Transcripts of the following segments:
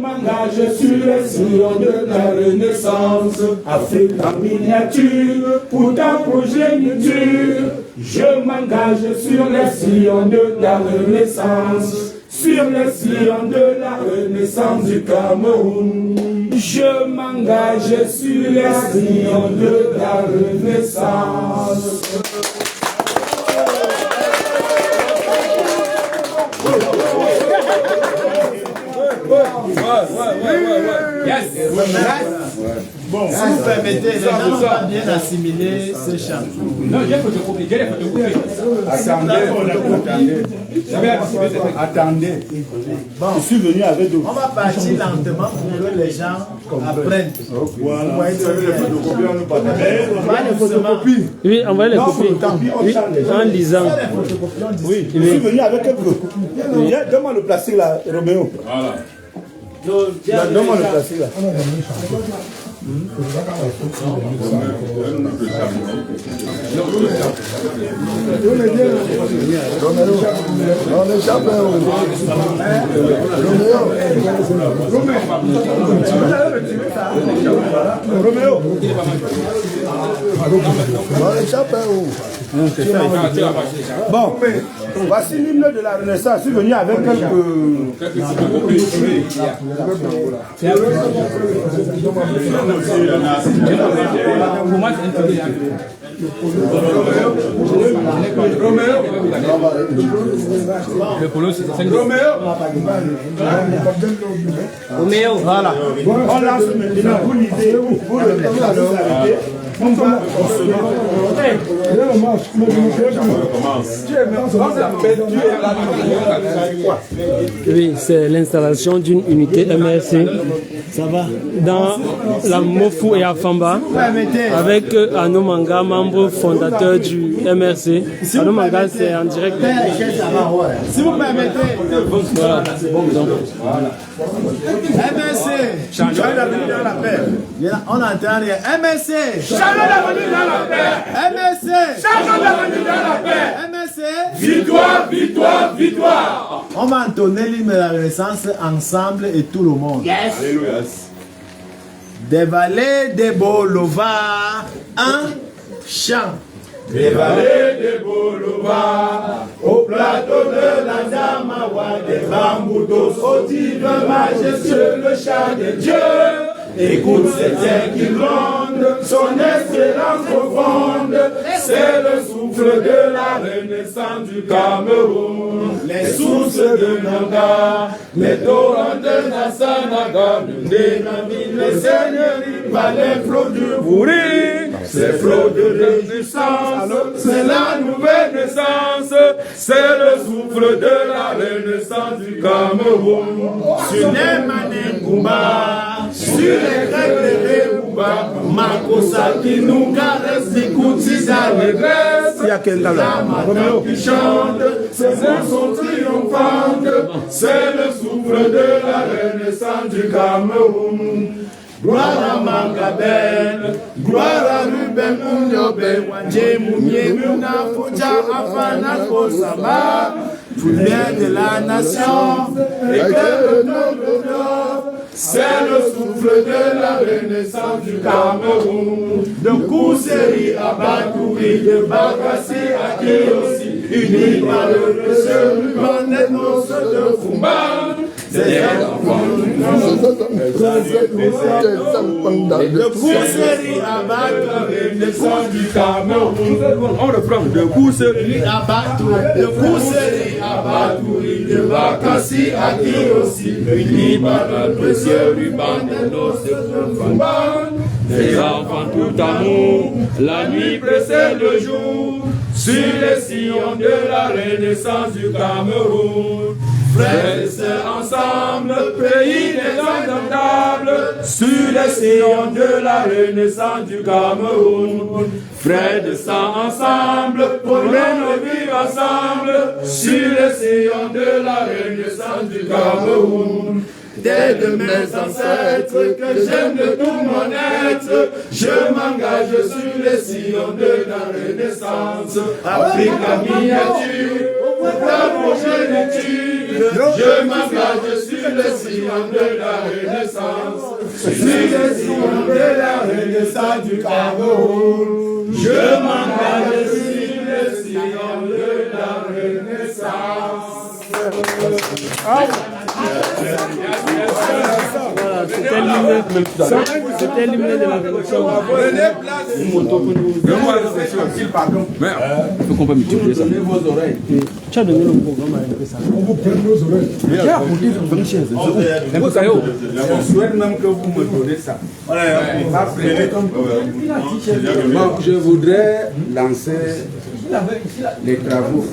m'engage sur les sillons de la Renaissance. Afrique en miniature pour ta progéniture. Je m'engage sur les sillons de la Renaissance. Sur les sillons de la Renaissance du Cameroun. Je m'engage sur les sillons de la Renaissance. Yes. Bon, si vous permettez, les gens n'ont pas bien assimilé ce chant. Non, j'ai photocopié, j'ai les photocopiés. Attendez. Bon, je suis venu avec d'autres. on va partir lentement pour que les gens apprennent. Voilà. On va les photocopies. Oui, envoyez les copies. Oui, en lisant. Oui, je suis venu avec quelques. Donne-moi le plastique là, Roméo. Voilà. Donne-moi le plastique là. Bon, voici l'hymne de la Renaissance. Je suis venu avec quelques. Pour moi, c'est un peu bien. Le polo, c'est 5 Roméo. Voilà. On lance maintenant. Vous lisez. Vous le mettez à l'arrêté. On va. Oui, c'est l'installation d'une unité MRC. Ça va. Dans la Mofu et Afamba, avec Arnaud Manga, membre fondateur du MRC. Arnaud Manga, c'est en direct. Si vous permettez. Voilà. MSC. Changer l'avenir dans la paix. On entend rien. MSC. Changer l'avenir dans la paix. MSC. Changer l'avenir dans la paix. MSC. Victoire, victoire, victoire. On va entonner l'hymne de la Renaissance ensemble et tout le monde. Yes. Alléluia. Des vallées de Bolova, un chant. Des vallées de Bolova, au plateau de la Zamawa, des bamboutos, au divin majestueux, le chant de Dieu. Écoute cet air qui gronde, son espérance profonde, c'est le souffle de la renaissance du Cameroun. Les sources de Nanga, les torrents de Nassanaga, le Nénamine, les seigneuries, les flots du Bouri. Ces flots de renaissance, c'est la nouvelle naissance, c'est le souffle de la renaissance du Cameroun. Sur les Manengumba, sur les Grecs de Rebouba, Makosa qui nous caresse, écoute si ça regresse. La matin qui chante, ses voix sont triomphantes, c'est le souffle de la renaissance du Cameroun. Gloire à Mangabel, gloire à Ruben Mouniobe, Wanje Mounié Mouna Fouja Afana Kosama, tout bien de la nation, et que le nom de Dieu, c'est le souffle de la renaissance du Cameroun. De Kouseri à Batouri, de Bakassi à Kiosi, unis par le précieux ruban des noces de Fumban. C'est enfants de Kouseri à Batouri, de sang du Cameroun. On reprend de Kouseri à Batouri, de Kouseri à Batouri, de Bakassi à Kiosi, unis par le précieux ruban des noces de Fumban. Des enfants tout amour, la nuit précède le jour, sur les sillons de la renaissance du Cameroun. Frères et sœurs ensemble, pays des indomptables, sur les sillons de la renaissance du Cameroun. Frères de sang ensemble, pour nous vivre ensemble, sur les sillons de la renaissance du Cameroun. Dès de mes ancêtres que j'aime de tout mon être, je m'engage sur les sillons de la renaissance. Afrique en miniature, ta progéniture. Je m'engage sur le sillon de la Renaissance. Sur le sillon de la Renaissance du Cameroun. Je m'engage sur le sillon de la Renaissance. Voilà, c'était l'hymne de la révolution. Mais il faut qu'on va multiplier ça. Tu as donné le programme à l'impression. On vous prend nos oreilles. Je souhaite même que vous me donnez ça. Bon, je voudrais lancer les travaux.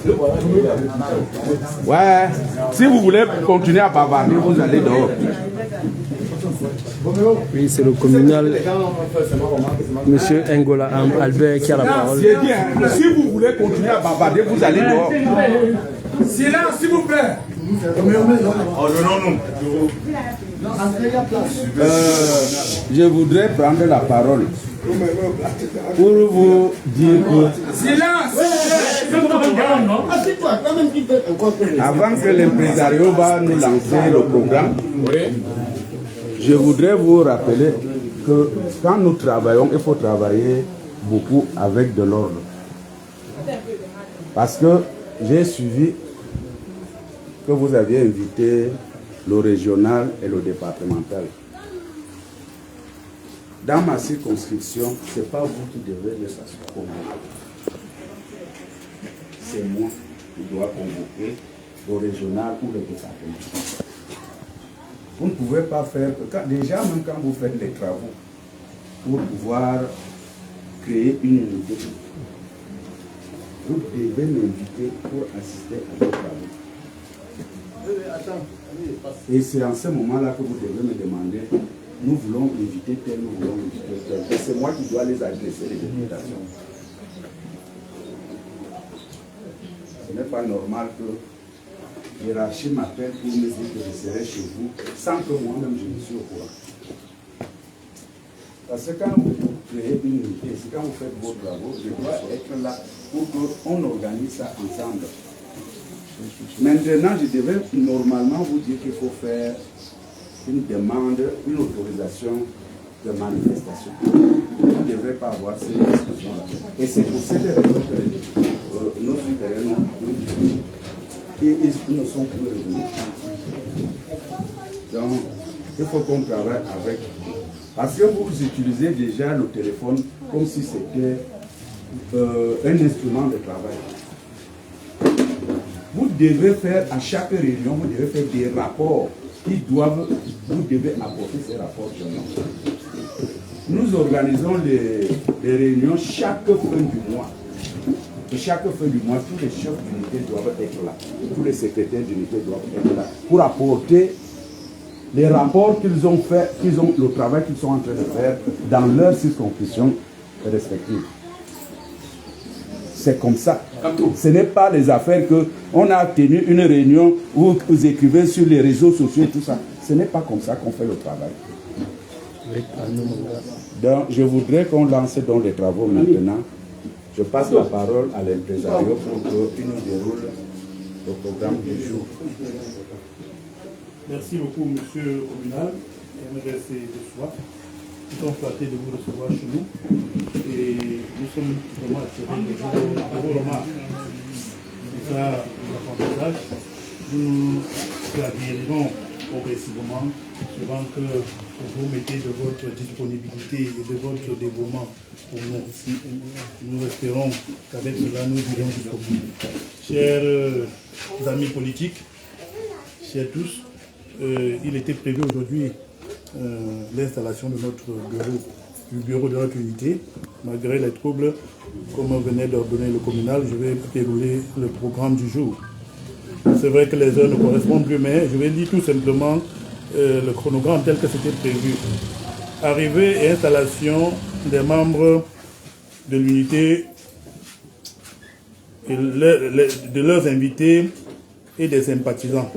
Ouais, si vous voulez continuer à bavarder, vous allez dehors. Oui, c'est le communal, Monsieur Ngola Albert, qui a la parole. C'est bien. Si vous voulez continuer à bavarder, vous allez dehors. Silence, s'il vous plaît. Je voudrais prendre la parole pour vous dire que avant que l'impresario va nous lancer le programme, je voudrais vous rappeler que quand nous travaillons, il faut travailler beaucoup avec de l'ordre. Parce que j'ai suivi que vous aviez invité le régional et le départemental. Dans ma circonscription, ce n'est pas vous qui devez les convoquer. C'est moi qui dois convoquer le régional ou le départemental. Vous ne pouvez pas faire, déjà même quand vous faites les travaux, pour pouvoir créer une unité, vous devez m'inviter pour assister à vos travaux. Et c'est en ce moment-là que vous devez me demander, nous voulons inviter tel, nous voulons inviter tel. Et c'est moi qui dois les adresser les invitations. Ce n'est pas normal que hiérarchie m'appelle pour me dire que je serai chez vous sans que moi-même je ne suis au courant. Parce que quand vous créez une unité, c'est quand vous faites vos travaux, je dois être là pour qu'on organise ça ensemble. Maintenant, je devais normalement vous dire qu'il faut faire une demande, une autorisation de manifestation. Vous ne devrez pas avoir ces discussions-là. Et c'est pour cette raison que nos supérieurs ils ne sont plus revenus. Donc, il faut qu'on travaille avec. Parce que vous utilisez déjà le téléphone comme si c'était un instrument de travail. Vous devez faire à chaque réunion, vous devez faire des rapports qui doivent, vous devez apporter ces rapports sur nous. Nous organisons les réunions chaque fin du mois. Et chaque fin du mois, tous les chefs d'unité doivent être là. Tous les secrétaires d'unité doivent être là pour apporter les rapports qu'ils ont fait, le travail qu'ils sont en train de faire dans leurs circonscriptions respectives. C'est comme ça. Ce n'est pas les affaires qu'on a tenu une réunion où vous écrivez sur les réseaux sociaux et tout ça. Ce n'est pas comme ça qu'on fait le travail. Donc, je voudrais qu'on lance donc les travaux maintenant. Je passe la parole à l'impresario pour qu'il nous déroule le programme du jour. Merci beaucoup, monsieur le communal, MRC de Soie. Nous sommes flattés de vous recevoir chez nous. Et nous sommes vraiment attirés de vos remarques. C'est ça l'avantage. Nous accueillerons progressivement, suivant que vous mettez de votre disponibilité et de votre dévouement pour nous. Nous espérons qu'avec cela, nous irons jusqu'au bout. Chers amis politiques, chers tous, il était prévu aujourd'hui l'installation de notre bureau, du bureau de notre unité. Malgré les troubles, comme venait d'ordonner le communal, je vais dérouler le programme du jour. C'est vrai que les heures ne correspondent plus, mais je vais dire tout simplement le chronogramme tel que c'était prévu. Arrivée et installation des membres de l'unité et de leurs invités et des sympathisants.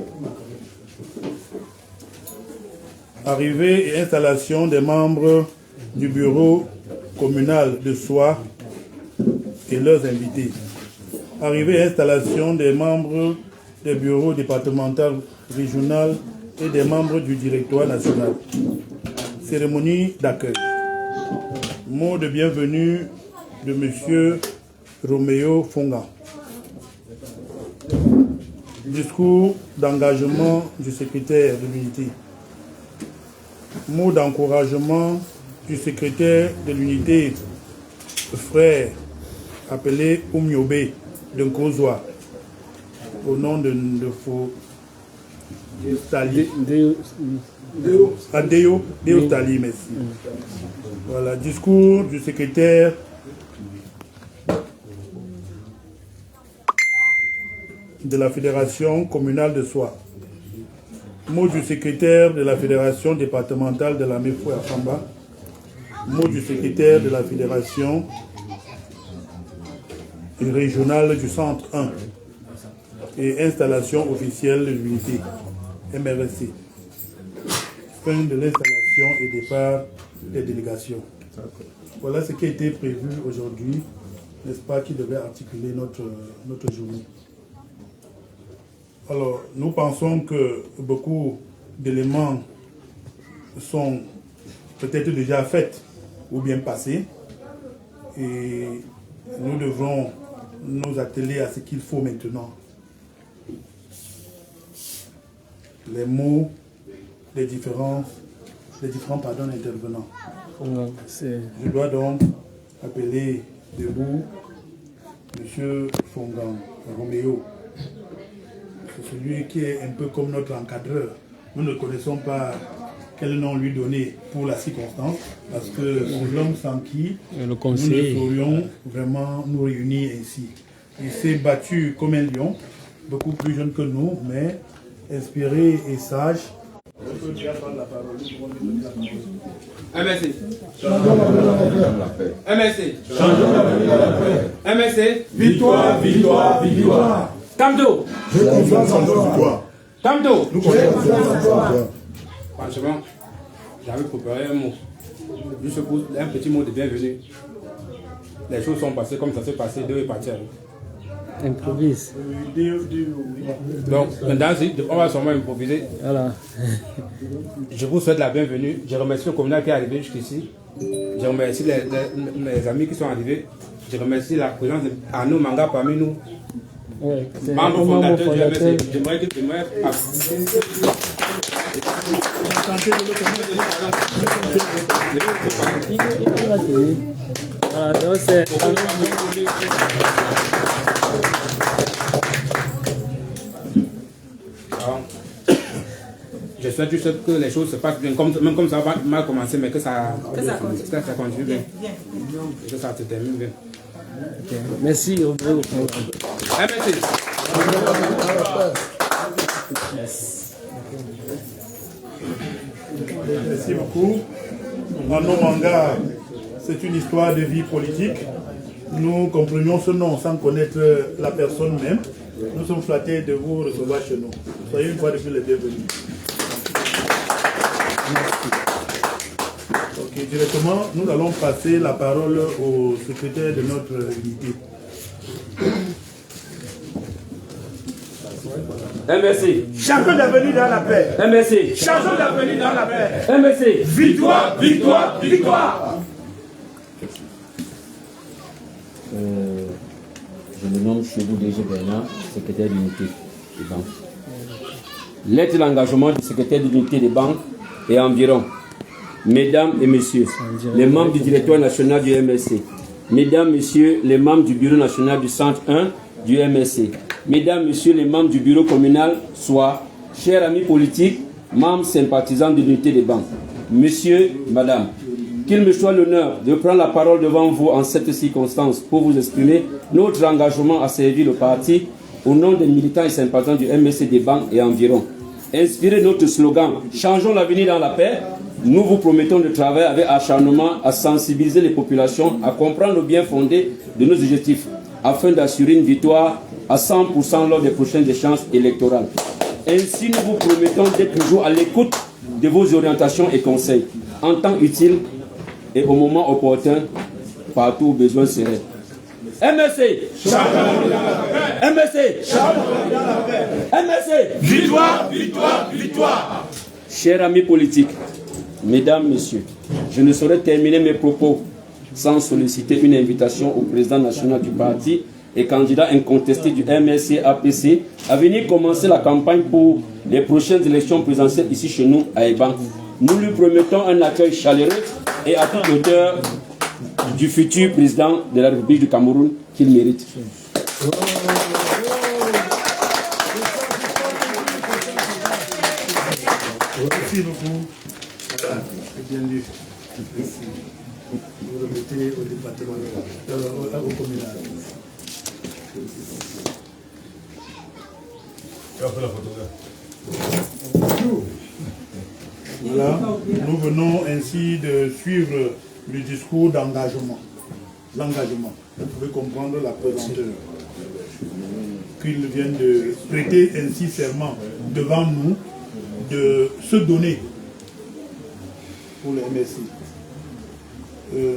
Arrivée et installation des membres du bureau communal de Soie et leurs invités. Arrivée et installation des membres des bureaux départementaux, régionaux et des membres du directoire national. Cérémonie d'accueil. Mot de bienvenue de M. Roméo Fonga. Discours d'engagement du secrétaire de l'unité. Mot d'encouragement du secrétaire de l'unité, frère appelé Oumiobe de Nkozwa, au nom de Tali. Adeo Tali, merci. Voilà, discours du secrétaire de la Fédération communale de Soie. Mot du secrétaire de la Fédération départementale de la Mefou à Famba. Mot du secrétaire de la Fédération régionale du Centre 1. Et installation officielle de l'unité, MRSC. Fin de l'installation et départ des délégations. Voilà ce qui a été prévu aujourd'hui, n'est-ce pas, qui devait articuler notre journée. Alors, nous pensons que beaucoup d'éléments sont peut-être déjà faits ou bien passés. Et nous devrons nous atteler à ce qu'il faut maintenant. Les mots des différents intervenants. Je dois donc appeler debout M. Fongan Roméo. C'est celui qui est un peu comme notre encadreur. Nous ne connaissons pas quel nom lui donner pour la circonstance, parce que c'est l'homme sans qui nous ne saurions vraiment nous réunir ainsi. Il s'est battu comme un lion, beaucoup plus jeune que nous, mais inspiré et sage. MSC. MSC. MSC. Victoire, victoire, victoire. Kamdo. Je confiance en nos victoires. Kamdo. Nous confions en toi. Franchement, j'avais préparé un mot. Juste pour un petit mot de bienvenue. Les choses sont passées comme ça s'est passé, Dieu est parti. Improvise. Donc, maintenant, on va sûrement improviser. Voilà. Je vous souhaite la bienvenue. Je remercie le communal qui est arrivé jusqu'ici. Je remercie mes amis qui sont arrivés. Je remercie la présence d'Arnaud Manga parmi nous. Ouais, Membre fondateur du MSC. J'aimerais que tu me voilà, donc c'est... Je souhaite juste que les choses se passent bien, même comme ça va mal commencer, mais que ça continue bien. Que ça se termine bien. Okay. Merci. Merci beaucoup. Arnaud Manga, c'est une histoire de vie politique. Nous comprenions ce nom sans connaître la personne même. Nous sommes flattés de vous recevoir chez nous. Soyez une fois de plus les bienvenus. Ok, directement, nous allons passer la parole au secrétaire de notre unité. MSC. Chacun d'avenir dans la paix. MSC. Chacun d'avenir dans la paix. MSC. Victoire, victoire, victoire. Je me nomme Chebou DG Bernard, secrétaire d'unité des banques. Lettre d'engagement du secrétaire de l'unité des banques et environ. Mesdames et messieurs, les membres du directoire national du MSC. Mesdames, messieurs, les membres du bureau national du centre 1 du MSC. Mesdames, messieurs, les membres du bureau communal, soit chers amis politiques, membres sympathisants de l'unité des banques. Messieurs, madame, qu'il me soit l'honneur de prendre la parole devant vous en cette circonstance pour vous exprimer notre engagement à servir le parti au nom des militants et sympathisants du MSC des banques et environ. Inspirez notre slogan « Changeons l'avenir dans la paix », nous vous promettons de travailler avec acharnement à sensibiliser les populations, à comprendre le bien fondé de nos objectifs, afin d'assurer une victoire à 100% lors des prochaines échéances électorales. Ainsi, nous vous promettons d'être toujours à l'écoute de vos orientations et conseils, en temps utile et au moment opportun, partout où besoin serait. MSC. MSC. MSC. Victoire, victoire, victoire. Chers amis politiques, mesdames, messieurs, je ne saurais terminer mes propos sans solliciter une invitation au président national du parti et candidat incontesté du MSC APC à venir commencer la campagne pour les prochaines élections présidentielles ici chez nous à Eban. Nous lui promettons un accueil chaleureux et à toute hauteur du futur président de la République du Cameroun qu'il mérite. Merci beaucoup. Voilà, bienvenue. Vous remettez au département, au communal. Voilà, nous venons ainsi de suivre le discours d'engagement. L'engagement. Vous pouvez comprendre la pesanteur qu'ils viennent de prêter ainsi serment devant nous de se donner pour le MSC.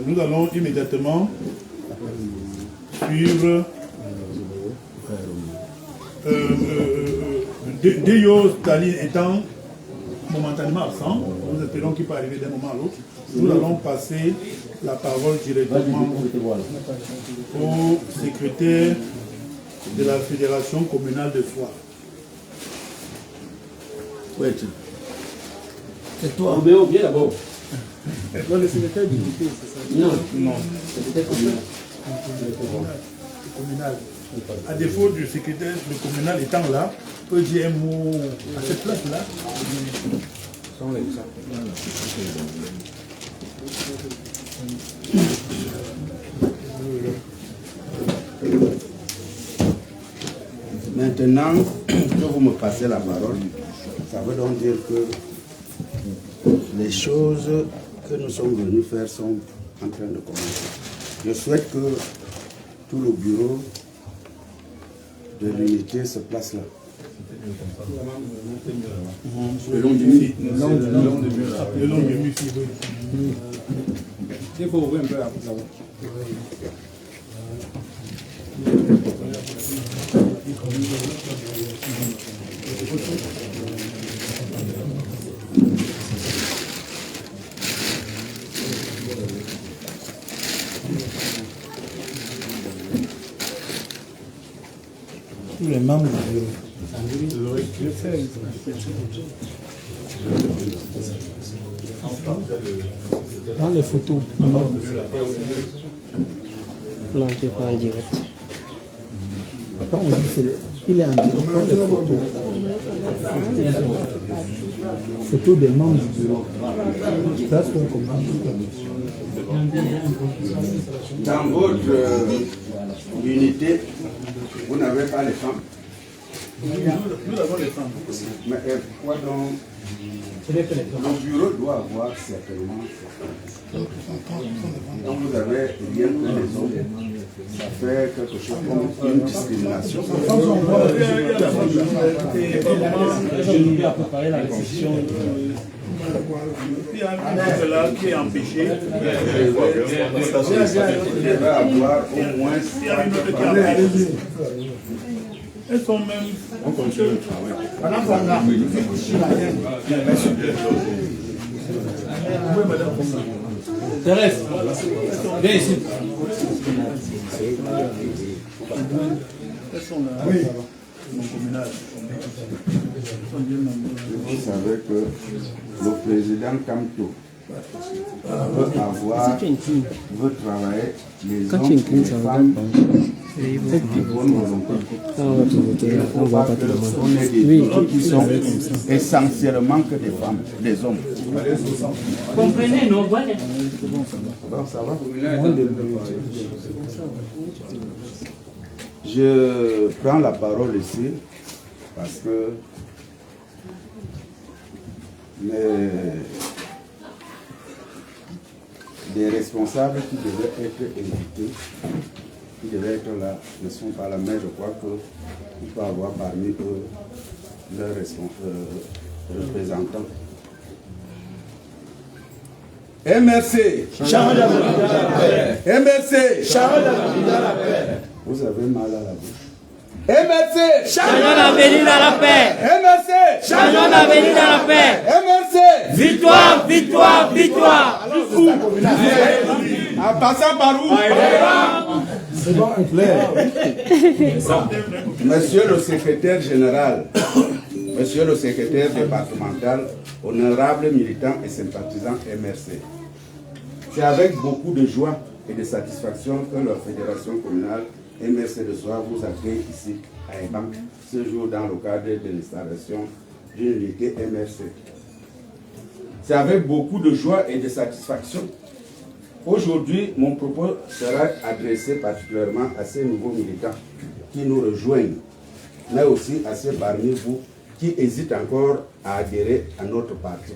Nous allons immédiatement suivre Deyo Staline étant momentanément absent, nous espérons qu'il peut arriver d'un moment à l'autre. Nous allons passer la parole directement au secrétaire de la Fédération communale de Soir. C'est toi. Obéo, bien d'abord. Le secrétaire d'unité, c'est ça? Non. Secrétaire communal. Communal. À défaut du secrétaire, le communal étant là, peut dire un mot à cette place-là. Maintenant que vous me passez la parole, ça veut donc dire que les choses que nous sommes venus faire sont en train de commencer. Je souhaite que tout le bureau de l'unité se place là. Le long du mur. Le long du mur, il faut ouvrir un peu là. Tous les membres dans les photos. Planté pas en direct. Quand on dit il est en direct, les photos des membres du bureau. Ça, c'est comment? Dans votre unité, vous n'avez pas les femmes. Nous avons les femmes. Mais pourquoi donc le bureau doit avoir certainement. Donc vous avez rien que les hommes. Ça fait quelque chose comme une discrimination. Je nous ai préparé la question. Il y a un là qui est empêché. Il devrait avoir au moins. Il y a une autre qui est empêchée. Elles sont même. On continue le travail. Thérèse, viens ici. Elles sont là. Oui. Mon communal. Vous savez que le président Kamto veut travailler les hommes et les femmes de bonne volonté. On voit pas tout le monde. On est des gens qui sont essentiellement que des femmes, des hommes. Comprenez, non, voilà. Bon, ça va. Je prends la parole ici parce que des responsables qui devaient être invités, qui devaient être là, ne sont pas là, mais je crois qu'il peut y avoir parmi eux leurs représentants. MRC. Charles d'Afrique dans la paix. MRC. Charles d'Afrique dans la paix. Vous avez mal à la bouche. MRC. Changeons l'avenir dans la paix. MRC. Changeons l'avenir dans la paix. MRC. Victoire, victoire, victoire. En passant par où? C'est bon, clair. Monsieur le secrétaire général, monsieur le secrétaire départemental, honorables militants et sympathisants MRC, c'est avec beaucoup de joie et de satisfaction que la fédération communale MRC de Soir vous accueille ici à Ebank ce jour dans le cadre de l'installation d'une unité MRC. C'est avec beaucoup de joie et de satisfaction. Aujourd'hui, mon propos sera adressé particulièrement à ces nouveaux militants qui nous rejoignent, mais aussi à ceux parmi vous qui hésitent encore à adhérer à notre parti.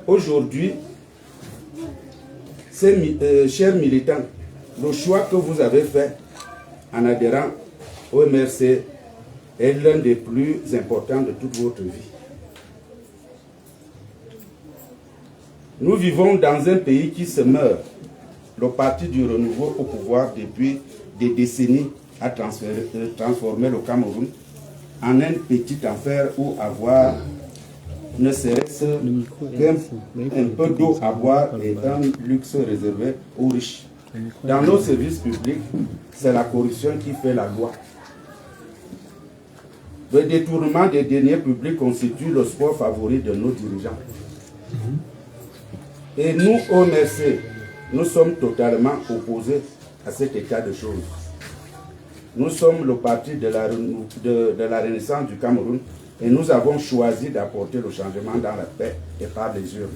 Aujourd'hui, chers militants, le choix que vous avez fait en adhérant au MRC est l'un des plus importants de toute votre vie. Nous vivons dans un pays qui se meurt. Le parti du renouveau au pouvoir depuis des décennies a transformé le Cameroun en un petit enfer où avoir ne serait-ce qu'un peu d'eau à boire et un luxe réservé aux riches. Dans nos services publics, c'est la corruption qui fait la loi. Le détournement des deniers publics constitue le sport favori de nos dirigeants. Et nous, au MRC, nous sommes totalement opposés à cet état de choses. Nous sommes le parti de la Renaissance du Cameroun et nous avons choisi d'apporter le changement dans la paix et par les urnes.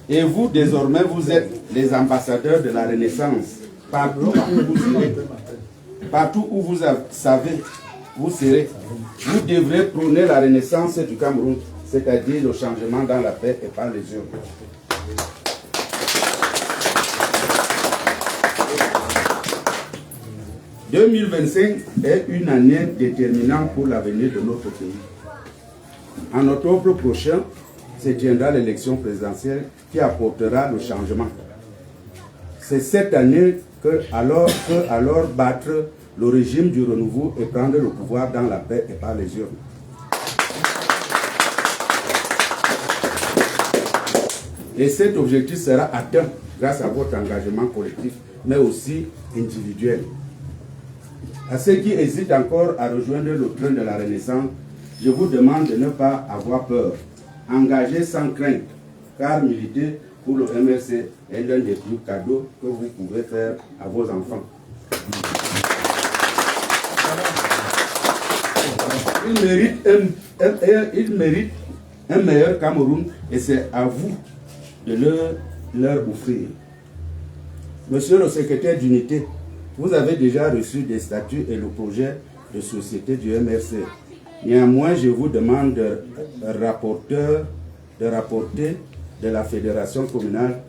Et vous, désormais, vous êtes les ambassadeurs de la Renaissance. Partout où vous irez, partout où vous savez, vous serez. Vous devrez prôner la Renaissance du Cameroun, c'est-à-dire le changement dans la paix et par les urnes. « 2025 est une année déterminante pour l'avenir de notre pays. En octobre prochain, se tiendra l'élection présidentielle qui apportera le changement. C'est cette année que alors battre le régime du renouveau et prendre le pouvoir dans la paix et par les urnes. Et cet objectif sera atteint grâce à votre engagement collectif, mais aussi individuel. À ceux qui hésitent encore à rejoindre le train de la Renaissance, je vous demande de ne pas avoir peur. Engagez sans crainte, car militer pour le MRC est l'un des plus cadeaux que vous pouvez faire à vos enfants. Ils méritent un meilleur Cameroun et c'est à vous de leur offrir. Monsieur le secrétaire d'unité, vous avez déjà reçu des statuts et le projet de société du MRC. Néanmoins, je vous demande de rapporter de la fédération communale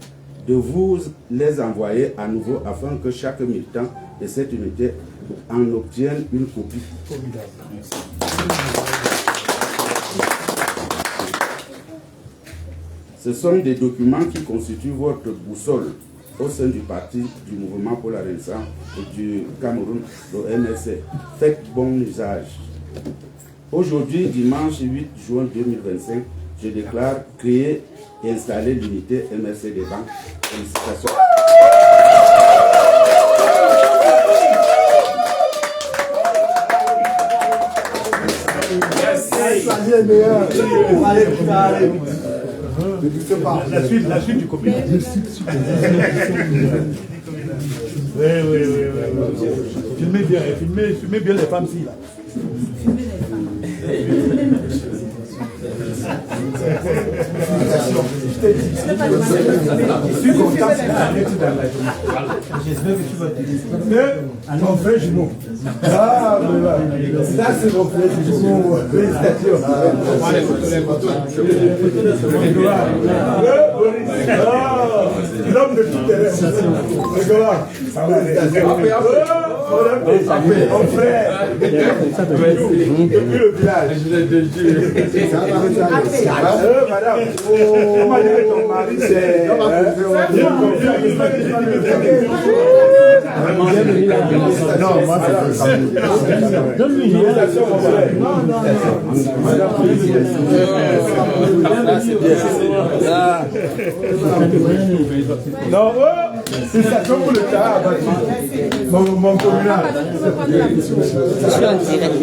de vous les envoyer à nouveau afin que chaque militant de cette unité en obtienne une copie. Ce sont des documents qui constituent votre boussole au sein du parti du mouvement pour la Renaissance et du Cameroun, le MRC. Faites bon usage. Aujourd'hui, dimanche 8 juin 2025, je déclare créer et installer l'unité MRC des banques. Félicitations. La suite du comité. Oui. Filmez bien les femmes ici. Je suis content mon frère jumeau. Ah, ça c'est mon frère jumeau. Félicitations. L'homme de tout terrain. Ça va aller. Mon frère. Depuis le village. Madame. Comment dire ton mari, c'est... Non, moi, c'est donne-lui une invitation, mon frère. Non, c'est ça, comme pour le tas, mon communal. Je suis en direct.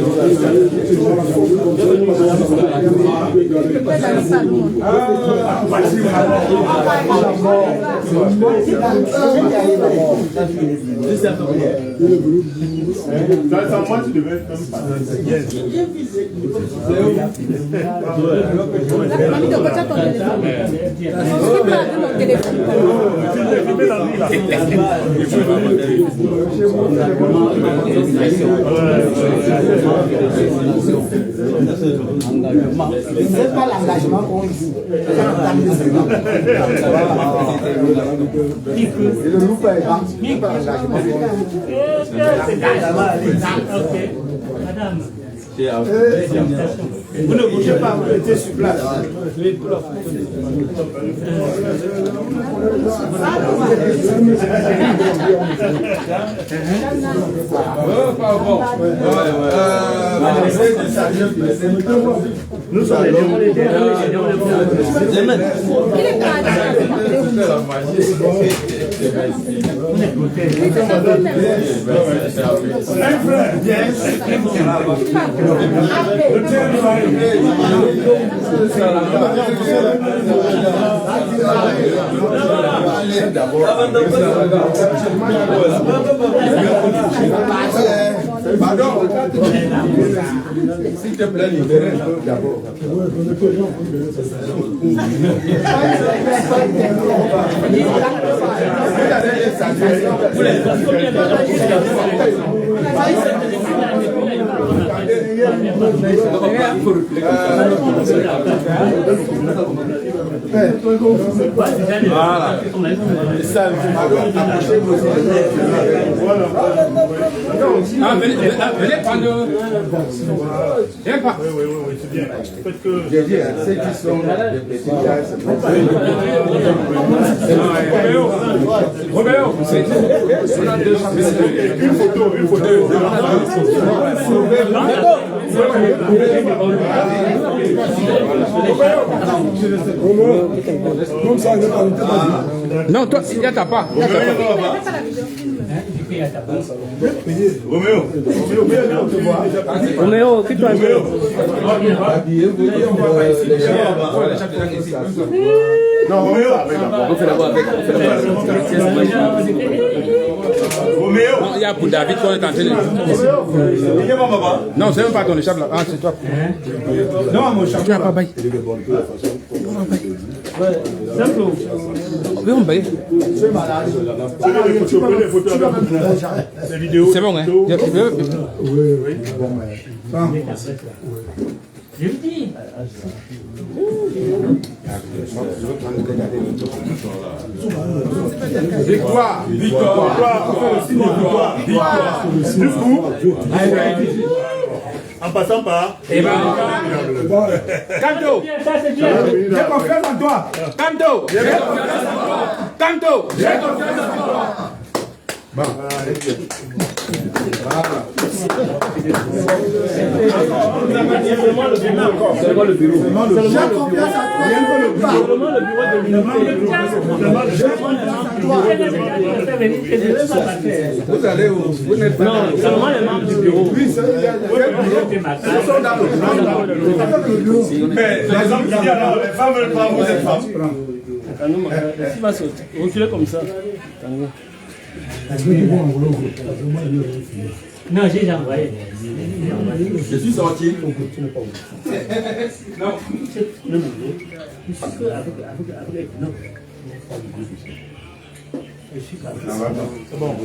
Moi, tu devais être même pas. C'est pas l'engagement qu'on joue. Le loup est pas l'engagement. Madame. Vous ne bougez pas, vous mettez sur place. Nous sommes les Pardon. S'il te plaît, libérez un peu d'abord. Voilà. Ah, venez prendre. Viens pas. Oui, c'est bien. J'ai dit, ceux qui sont des petits gars, c'est pas ça. Roméo, une photo. non, toi, il n'y a pas. Roméo, quitte-toi un peu. Non, Roméo. On fait la voix avec. Roméo. Non, il y a pour David qu'on est en train de... Non, c'est même pas ton échappe là. Ah, c'est toi. Non, mon cher. Tu n'as pas baillé. Simple. On baille. C'est bon, hein? Je vous dis. Victoire. Du coup, en passant par... Canto. j'ai confiance en toi. Canto. Canto. Seulement le bureau. J'ai confiance en toi. Seulement le bureau de l'unité. Vous allez où? Vous n'êtes pas... Non, seulement les membres du bureau. Oui, c'est le mais les hommes qui disent alors, les femmes veulent pas, vous êtes femmes. Il va sauter. Reculer comme ça. Non, j'ai déjà envoyé. Je suis sorti. Non. C'est bon.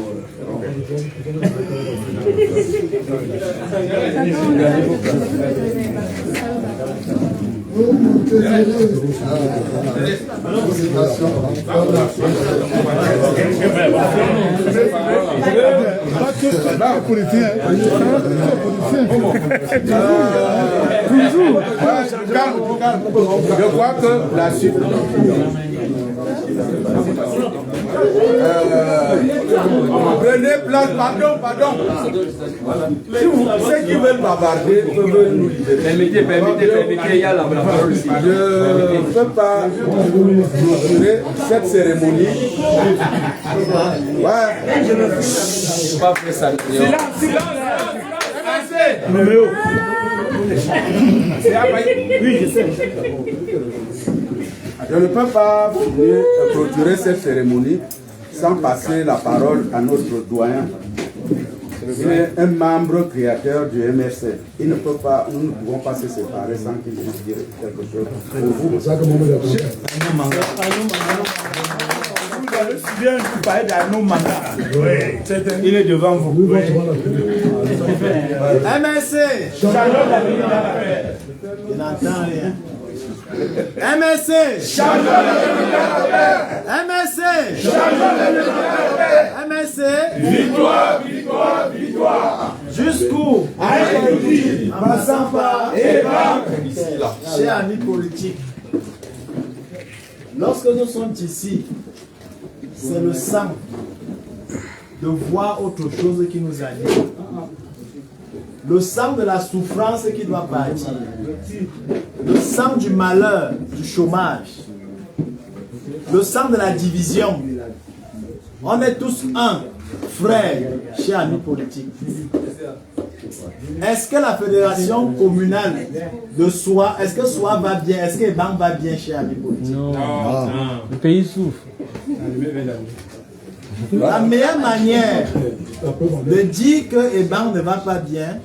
Je crois que la suite. Prenez place, pardon. Si vous, ceux qui veulent bavarder peuvent nous libérer. Permettez, il y a la parole ici. Je ne peux pas clôturer cette cérémonie. Ouais, je ne peux pas faire ça. Silence. Oui, je sais. Je ne peux pas clôturer cette cérémonie sans passer la parole à notre doyen. Il est un membre créateur du MRC. Il ne peut pas, nous ne pouvons pas se séparer sans qu'il puisse dire quelque chose pour vous. Vous avez suivi un coup parler d'Arnaud Manga. Il est devant vous. MSC. Il n'entend rien. MSC. MSC. MSC. Victoire. Jusqu'où? En passant par chers amis politiques, lorsque nous sommes ici, c'est le sang de voir autre chose qui nous anime. Le sang de la souffrance qui doit partir. Le sang du malheur, du chômage. Le sang de la division. On est tous un, frère, chers amis politiques. Est-ce que la fédération communale de Soa, est-ce que Soa va bien? Est-ce que Ebang va bien, chers amis politiques? Non. Le pays souffre. La meilleure manière de dire que Ebang ne va pas bien,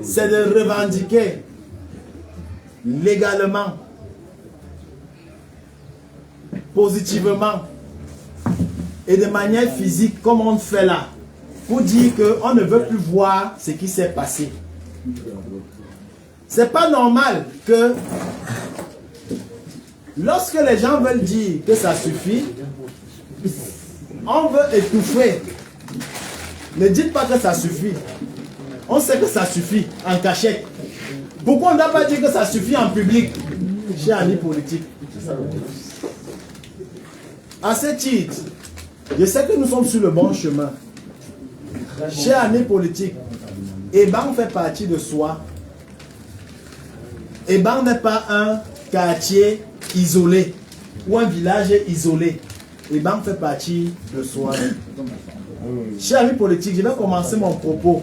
c'est de revendiquer légalement, positivement et de manière physique, comme on fait là, pour dire qu'on ne veut plus voir ce qui s'est passé. C'est pas normal que lorsque les gens veulent dire que ça suffit, on veut étouffer. Ne dites pas que ça suffit. On sait que ça suffit en cachette. Pourquoi on ne doit pas dire que ça suffit en public, chers amis politiques? À ce titre, je sais que nous sommes sur le bon chemin. Chers amis politiques, Ebang fait partie de Soa. Ebang n'est pas un quartier isolé ou un village isolé. Ebang fait partie de Soa. Chers amis politiques, je vais commencer mon propos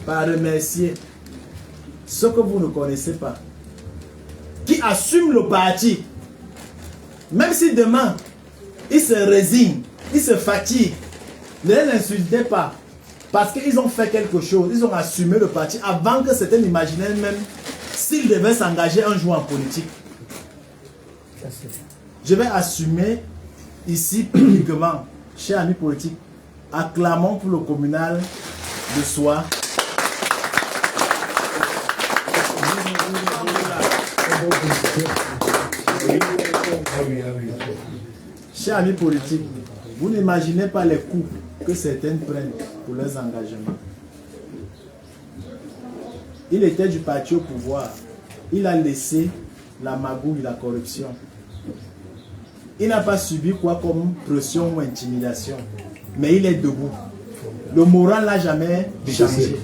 par remercier ceux que vous ne connaissez pas, qui assument le parti, même si demain ils se résignent, ils se fatiguent, ne les insultez pas, parce qu'ils ont fait quelque chose, ils ont assumé le parti avant que certains n'imaginaient même s'ils devaient s'engager un jour en politique. Je vais assumer ici publiquement, chers amis politiques, acclamons pour le communal de Soa. Chers amis politiques, vous n'imaginez pas les coups que certains prennent pour leurs engagements. Il était du parti au pouvoir. Il a laissé la magouille, la corruption. Il n'a pas subi quoi comme pression ou intimidation. Mais il est debout. Le moral n'a jamais changé.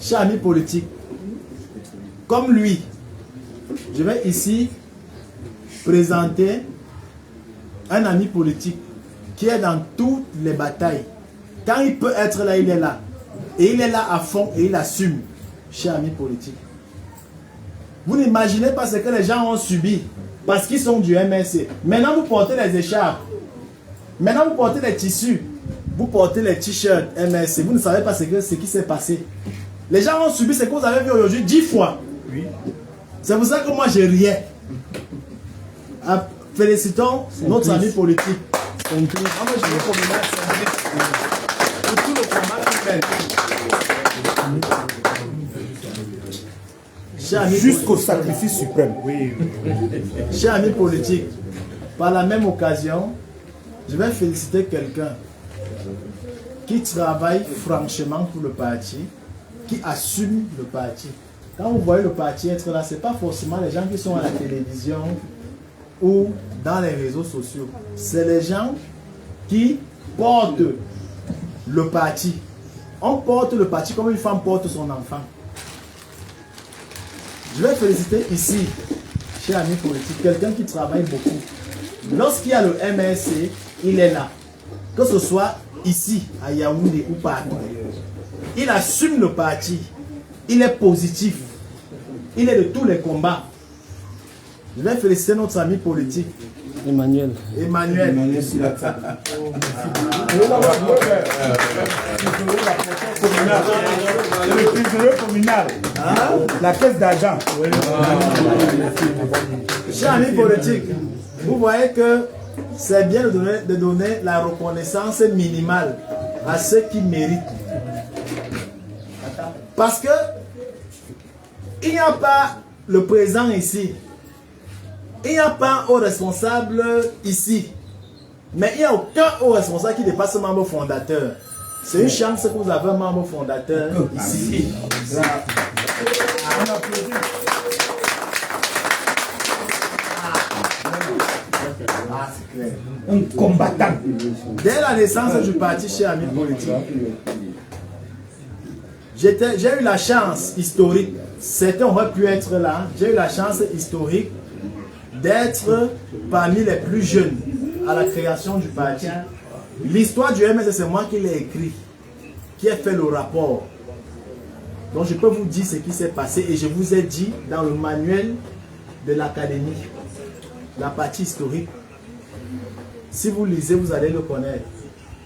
Chers amis politiques, comme lui, je vais ici présenter un ami politique qui est dans toutes les batailles. Quand il peut être là, il est là. Et il est là à fond et il assume, chers amis politiques. Vous n'imaginez pas ce que les gens ont subi parce qu'ils sont du MRC. Maintenant, vous portez les écharpes. Maintenant, vous portez les tissus. Vous portez les t-shirts MRC. Vous ne savez pas ce qui s'est passé. Les gens ont subi ce que vous avez vu aujourd'hui 10 fois. Oui. C'est pour ça que moi, je riais. félicitons notre ami politique. Moi, je veux communal pour tout le combat qu'il fait. Jusqu'au sacrifice suprême. Oui. Chers amis politiques, par la même occasion, je vais féliciter quelqu'un qui travaille franchement pour le parti, qui assume le parti. Quand vous voyez le parti être là, ce n'est pas forcément les gens qui sont à la télévision ou dans les réseaux sociaux. C'est les gens qui portent le parti. On porte le parti comme une femme porte son enfant. Je vais féliciter ici, chers amis politiques, quelqu'un qui travaille beaucoup. Lorsqu'il y a le MRC, il est là. Que ce soit ici, à Yaoundé ou partout. Il assume le parti. Il est positif. Il est de tous les combats. Je vais féliciter notre ami politique. Emmanuel. Emmanuel. Le trésorier communal. La caisse d'argent. Chers amis politiques, vous voyez que c'est bien de donner la reconnaissance minimale à ceux qui méritent. Parce que il n'y a pas le président ici. Il n'y a pas un haut responsable ici. Mais il n'y a aucun haut responsable qui dépasse le membre fondateur. C'est une chance que vous avez un membre fondateur ici. Un combattant. Dès la naissance du parti, chers amis politiques, j'ai eu la chance historique, certains auraient pu être là, j'ai eu la chance historique d'être parmi les plus jeunes à la création du parti. L'histoire du MS, c'est moi qui l'ai écrit, qui ai fait le rapport. Donc je peux vous dire ce qui s'est passé et je vous ai dit dans le manuel de l'académie, la partie historique. Si vous lisez, vous allez le connaître.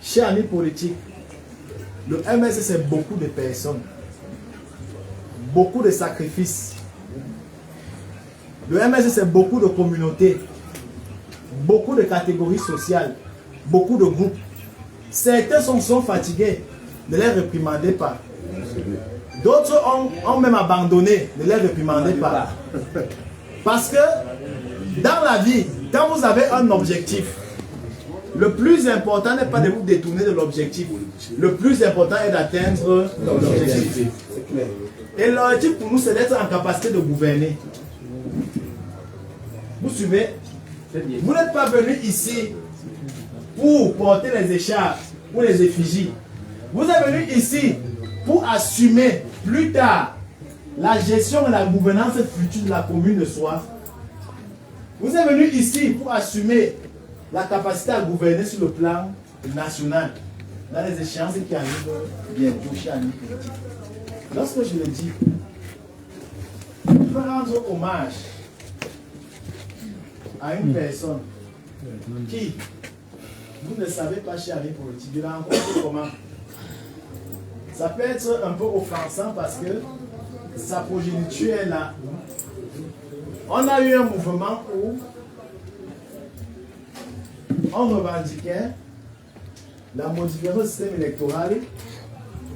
Chers amis politiques, le MS, c'est beaucoup de personnes, beaucoup de sacrifices. Le MS, c'est beaucoup de communautés, beaucoup de catégories sociales, beaucoup de groupes. Certains sont fatigués, ne les réprimandez pas. D'autres ont même abandonné, ne les réprimandez pas. Parce que dans la vie, quand vous avez un objectif, le plus important n'est pas de vous détourner de l'objectif. Le plus important est d'atteindre l'objectif. Et l'objectif pour nous, c'est d'être en capacité de gouverner. Vous suivez? Vous n'êtes pas venu ici pour porter les écharpes ou les effigies. Vous êtes venu ici pour assumer plus tard la gestion et la gouvernance future de la commune de Soif. Vous êtes venu ici pour assumer la capacité à gouverner sur le plan national, dans les échéances qui arrivent bientôt chez Annie. Lorsque je le dis, je veux rendre hommage à une personne qui, vous ne savez pas chez Annie Politique, je la rencontre comment. Ça peut être un peu offensant parce que sa progéniture est là. On a eu un mouvement où on revendiquait la modification du système électoral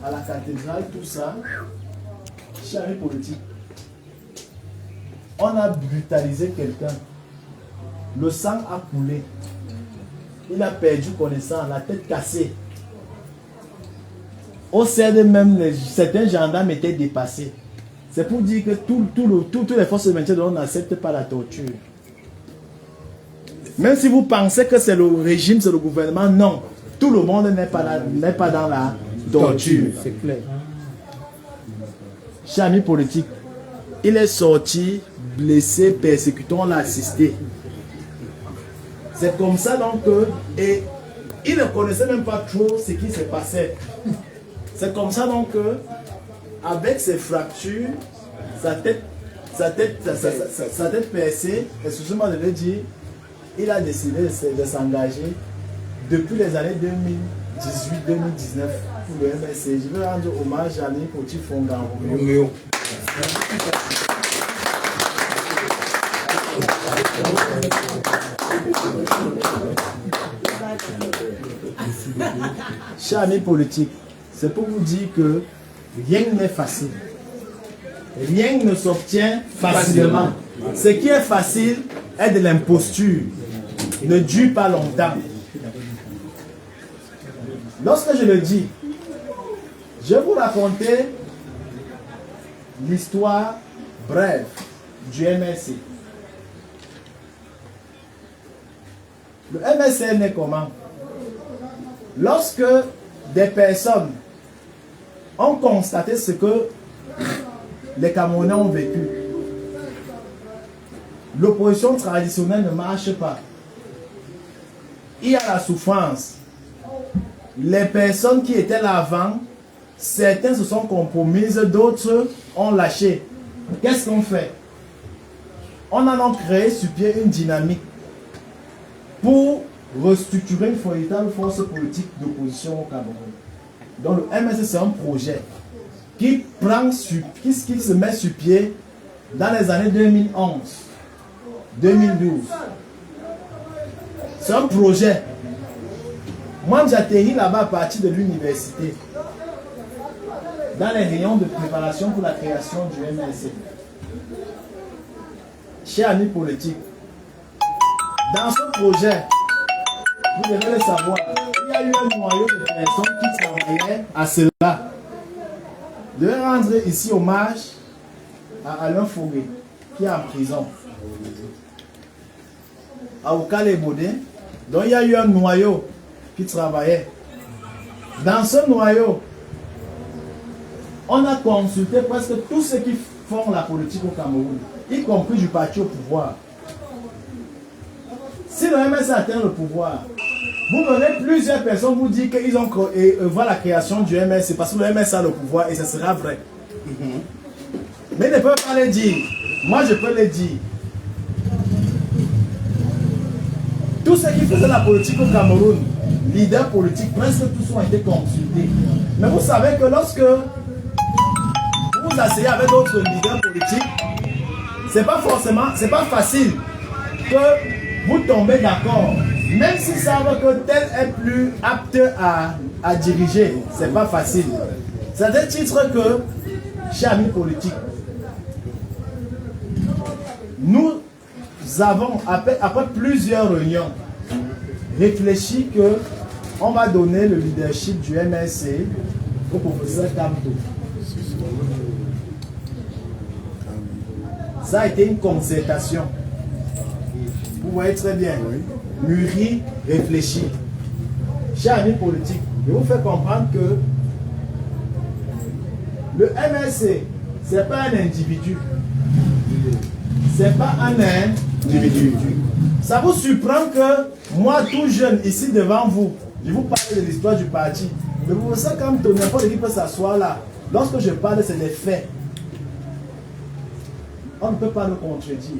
à la cathédrale, tout ça, charrue politique. On a brutalisé quelqu'un. Le sang a coulé. Il a perdu connaissance, la tête cassée. Au CED même, certains gendarmes étaient dépassés. C'est pour dire que toutes les forces de maintien de l'ordre n'acceptent pas la torture. Même si vous pensez que c'est le régime, c'est le gouvernement, non. Tout le monde n'est pas dans la torture. C'est clair. Cher ami politique, il est sorti, blessé, persécuté, on l'a assisté. C'est comme ça donc et il ne connaissait même pas trop ce qui se passait. C'est comme ça donc que, avec ses fractures, sa tête percée, excusez-moi de le dire, il a décidé de s'engager depuis les années 2018-2019 pour le MSC. Je veux rendre hommage à mes petits Fongan. Chers amis politiques, c'est pour vous dire que rien n'est facile. Rien ne s'obtient facilement. Ce qui est facile est de l'imposture. Ne dure pas longtemps. Lorsque je le dis, je vais vous raconter l'histoire brève du MSC. Le MSC est né comment? Lorsque des personnes ont constaté ce que les Camerounais ont vécu, l'opposition traditionnelle ne marche pas. Il y a la souffrance. Les personnes qui étaient là avant, certains se sont compromises, d'autres ont lâché. Qu'est-ce qu'on fait? On a donc créé sur pied une dynamique pour restructurer une véritable force politique d'opposition au Cameroun. Donc le MSC, c'est un projet qui se met sur pied dans les années 2011, 2012. C'est un projet. Moi, j'atterris là-bas à partir de l'université, dans les rayons de préparation pour la création du MSC. Chers amis politiques, dans ce projet, vous devez le savoir, il y a eu un noyau de personnes qui travaillaient à cela. Je vais rendre ici hommage à Alain Foguet, qui est en prison, à Okale Bodé. Donc il y a eu un noyau qui travaillait. Dans ce noyau, on a consulté presque tous ceux qui font la politique au Cameroun, y compris du parti au pouvoir. Si le MS atteint le pouvoir, vous verrez plusieurs personnes vous dire qu'ils ont voient la création du MS parce que le MS a le pouvoir et ce sera vrai. Mais ils ne peuvent pas le dire. Moi, je peux le dire. Tous ceux qui faisaient la politique au Cameroun, leaders politiques, presque tous ont été consultés. Mais vous savez que lorsque vous vous asseyez avec d'autres leaders politiques, c'est pas facile que vous tombez d'accord. Même s'ils savent que tel est plus apte à diriger, c'est pas facile. C'est un titre que, chers amis politiques, nous avons, après plusieurs réunions, réfléchi que on va donner le leadership du MSC au professeur Kamto. Ça a été une concertation. Vous voyez très bien. Mûri, réfléchi. Chers amis politiques, je vous fais comprendre que le MSC, ce n'est pas un individu. Ce n'est pas un individu. Ça vous surprend que moi, tout jeune, ici devant vous, je vous parle de l'histoire du parti. Mais vous savez quand n'importe qui peut s'asseoir là. Lorsque je parle, c'est des faits. On ne peut pas le contredire.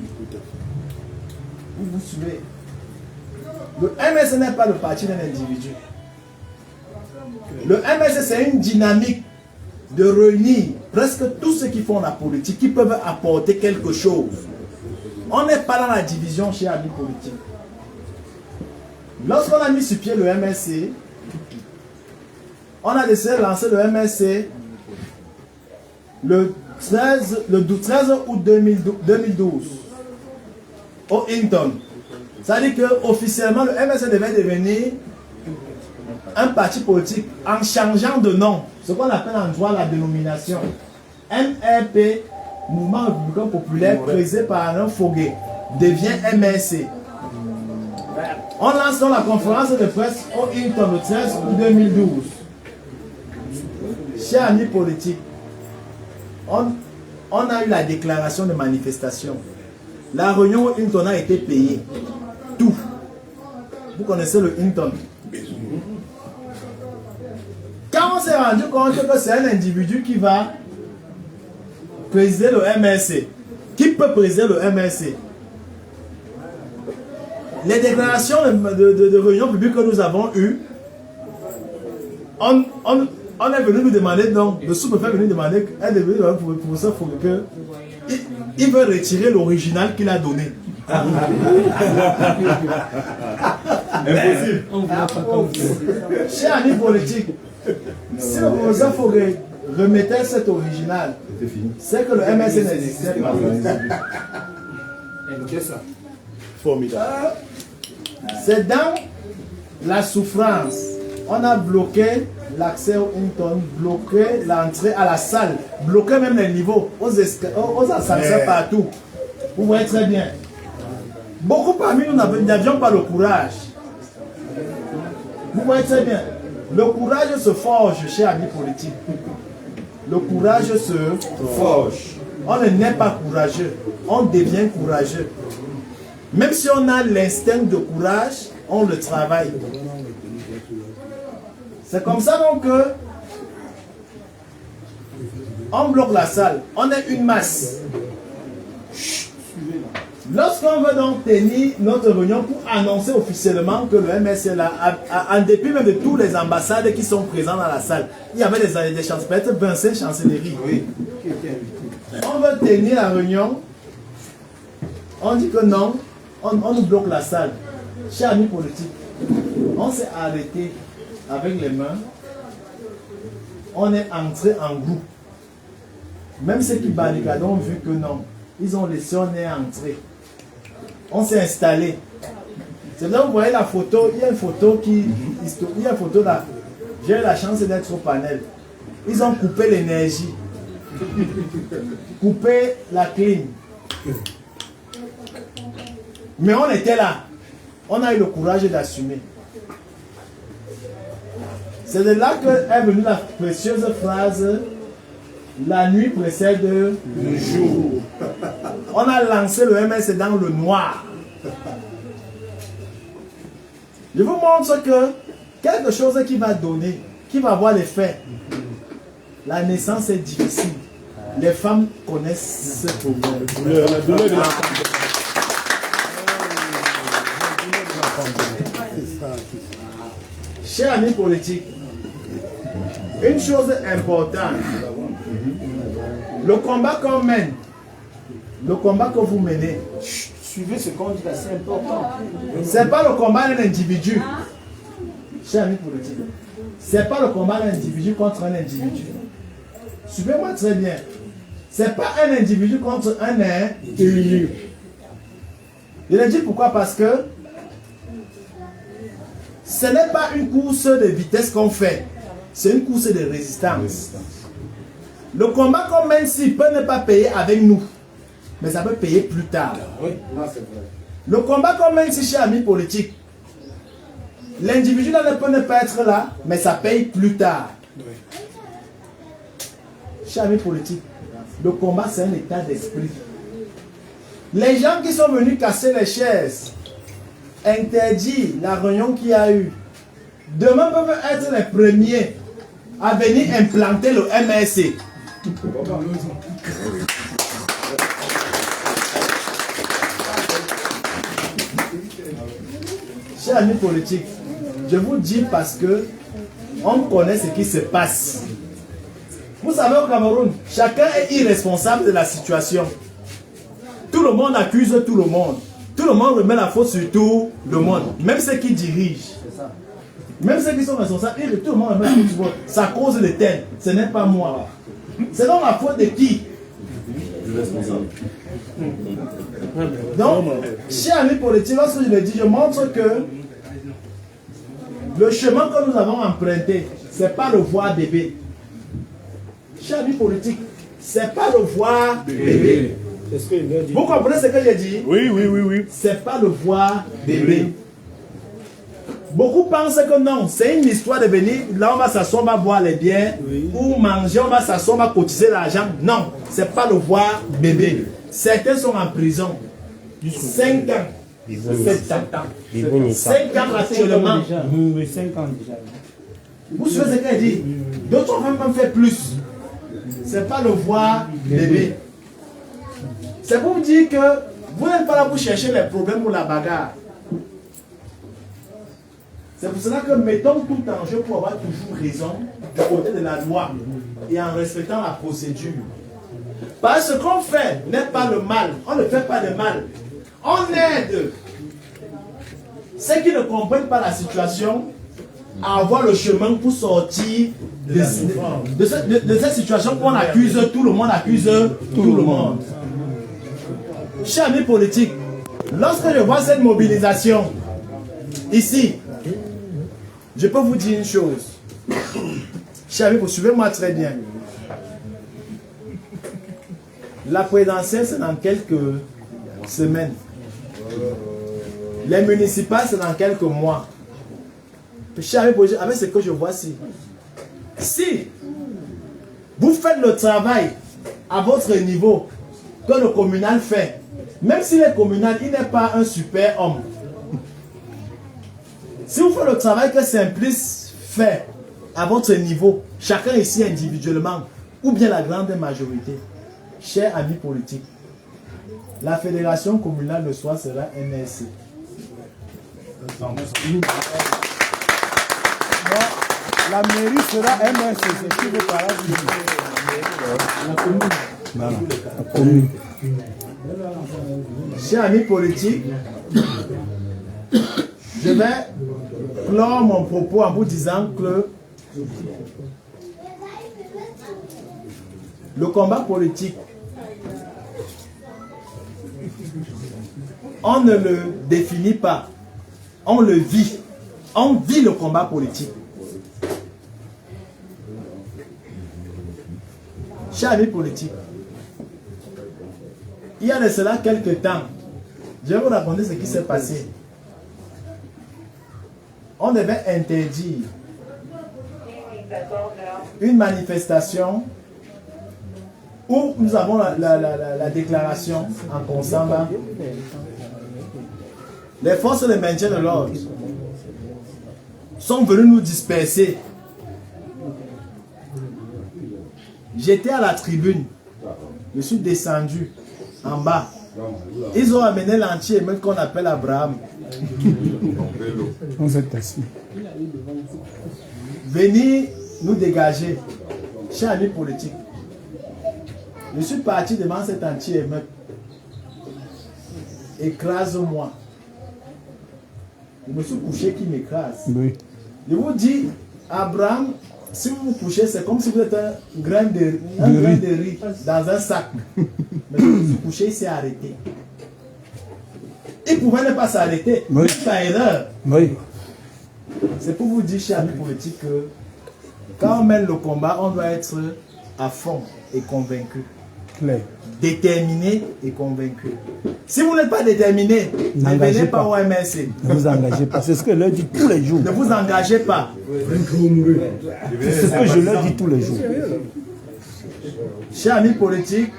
Vous vous suivez. Le MSC n'est pas le parti d'un individu. Le MSC, c'est une dynamique de réunir presque tous ceux qui font la politique, qui peuvent apporter quelque chose. On n'est pas dans la division chez amis politiques. Lorsqu'on a mis sur pied le MSC, on a décidé de lancer le MSC le 13 août 2012 au Hinton. Ça veut dire qu'officiellement, le MSC devait devenir un parti politique en changeant de nom, ce qu'on appelle en droit la dénomination. MRP, Mouvement Républicain Populaire, présidé par Alain Foguet, devient MSC. On lance donc la conférence de presse au Hinton le 13 août 2012. Chers amis politiques, on a eu la déclaration de manifestation. La réunion au Hinton a été payée. Tout. Vous connaissez le Hinton. Quand on s'est rendu compte que c'est un individu qui va présider le MSC, qui peut présider le MSC, les déclarations de réunion publique que nous avons eues, on est venu nous demander, donc le sous-préfet est venu demander, pour le professeur Foguet, il veut retirer l'original qu'il a donné. Impossible. Chers amis politiques, si il faut remettre cet original, c'est que le MSC n'existait pas. Formidable. C'est dans la souffrance. On a bloqué l'accès au Hinton, bloqué l'entrée à la salle, bloqué même les niveaux, aux ascenseurs partout. Vous voyez très bien. Beaucoup parmi nous n'avions pas le courage. Vous voyez très bien. Le courage se forge, chers amis politiques. Le courage se forge. On ne naît pas courageux, on devient courageux. Même si on a l'instinct de courage, on le travaille. C'est comme ça donc que on bloque la salle, on est une masse. Lorsqu'on veut donc tenir notre réunion pour annoncer officiellement que le MSC est là, en dépit même de tous les ambassades qui sont présents dans la salle, il y avait des chancelleries, peut-être 25 chancelleries. Oui. On veut tenir la réunion, on dit que non, on nous bloque la salle. Chers amis politiques, on s'est arrêté avec les mains, on est entré en groupe. Même ceux qui barricadent ont vu que non, ils ont laissé, on est entré. On s'est installé. C'est là où vous voyez la photo, il y a une photo qui... Il y a une photo là. J'ai eu la chance d'être au panel. Ils ont coupé l'énergie. Coupé la clim. Mais on était là. On a eu le courage d'assumer. C'est de là qu'est venue la précieuse phrase « La nuit précède le jour ». On a lancé le MS dans le noir. Je vous montre que quelque chose qui va donner, qui va avoir l'effet. La naissance est difficile. Les femmes connaissent ce problème. La douleur de la femme. Chers amis politiques, une chose importante, le combat qu'on mène, le combat que vous menez, suivez ce qu'on dit là, c'est important. Ce n'est pas le combat d'un individu. Chers amis politiques, ce n'est pas le combat d'un individu contre un individu. Suivez-moi très bien. Ce n'est pas un individu contre un individu. Je le dis pourquoi? Parce que ce n'est pas une course de vitesse qu'on fait, c'est une course de résistance. Le combat qu'on mène ici peut ne pas payer avec nous, mais ça peut payer plus tard. Le combat qu'on mène ici, chers amis politiques, l'individu là ne peut ne pas être là, mais ça paye plus tard. Chers amis politiques, le combat c'est un état d'esprit. Les gens qui sont venus casser les chaises, interdit la réunion qu'il y a eu, demain peuvent être les premiers à venir implanter le MSC. Chers amis politiques, je vous dis parce que on connaît ce qui se passe. Vous savez, au Cameroun, chacun est irresponsable de la situation. Tout le monde accuse tout le monde. Tout le monde remet la faute sur tout le monde. Même ceux qui dirigent. Même ceux qui sont responsables, tout le monde remet la faute sur tout le monde. Ça cause le tel. Ce n'est pas moi. C'est donc la faute de qui? Le responsable. Donc, chers amis politiques, lorsque je le dis, je montre que le chemin que nous avons emprunté, ce n'est pas le voir bébé. Chers amis politiques, ce n'est pas le voir bébé. Vous comprenez ce que j'ai dit? Oui, oui, oui, oui. C'est pas le voir bébé. Beaucoup pensent que non, c'est une histoire de venir, là on va s'asseoir, on va boire les biens, ou manger, on va s'asseoir, on va cotiser l'argent. Non, c'est pas le voir bébé. Certains sont en prison. 5 ans. 7 ans. 5 ans actuellement. 5 ans déjà. Vous savez ce qu'elle dit? D'autres ont même fait plus. C'est pas le voir bébé. C'est pour vous dire que vous n'êtes pas là pour chercher les problèmes ou la bagarre. C'est pour cela que mettons tout en jeu pour avoir toujours raison du côté de la loi et en respectant la procédure. Parce que ce qu'on fait n'est pas le mal. On ne fait pas de mal. On aide ceux qui ne comprennent pas la situation à avoir le chemin pour sortir de cette situation où on accuse tout le monde, accuse tout le monde. Chers amis politiques, lorsque je vois cette mobilisation ici, je peux vous dire une chose. Chers amis, suivez-moi très bien. La présidentielle, c'est dans quelques semaines. Les municipales, c'est dans quelques mois. Chers amis, avec ce que je vois ici, si vous faites le travail à votre niveau que le communal fait, même s'il est communal, il n'est pas un super homme. Si vous faites le travail que Simplice fait à votre niveau, chacun ici individuellement, ou bien la grande majorité, chers amis politiques, la fédération communale de Soie sera MSC. La mairie sera MSC, c'est qui veut parler la commune. Chers amis politiques, je vais clore mon propos en vous disant que le combat politique, on ne le définit pas, on le vit. On vit le combat politique. Chers amis politiques, il y a de cela quelques temps, je vais vous raconter ce qui s'est passé. On devait interdire une manifestation où nous avons la déclaration en Consamba. Les forces de maintien de l'ordre sont venues nous disperser. J'étais à la tribune, je suis descendu en bas. Ils ont amené l'anti-émeute qu'on appelle Abraham. On s'est assis. Venez nous dégager. Chers amis politiques, je suis parti devant cet anti-émeute. Écrase-moi. Je me suis couché qui m'écrase. Oui. Je vous dis, Abraham, si vous vous couchez, c'est comme si vous êtes un grain de riz dans un sac. Mais je me suis couché, il s'est arrêté. Il pouvait ne pas s'arrêter. Oui. C'est par erreur. Oui. C'est pour vous dire, chers amis politiques, que quand on mène le combat, on doit être à fond et convaincu. Claire. Déterminé et convaincu. Si vous n'êtes pas déterminé, ne venez pas au MSC. Ne vous engagez pas. C'est ce que je leur dis tous les jours. Ne vous engagez pas. C'est ce que je leur dis tous les jours. Chers amis politiques,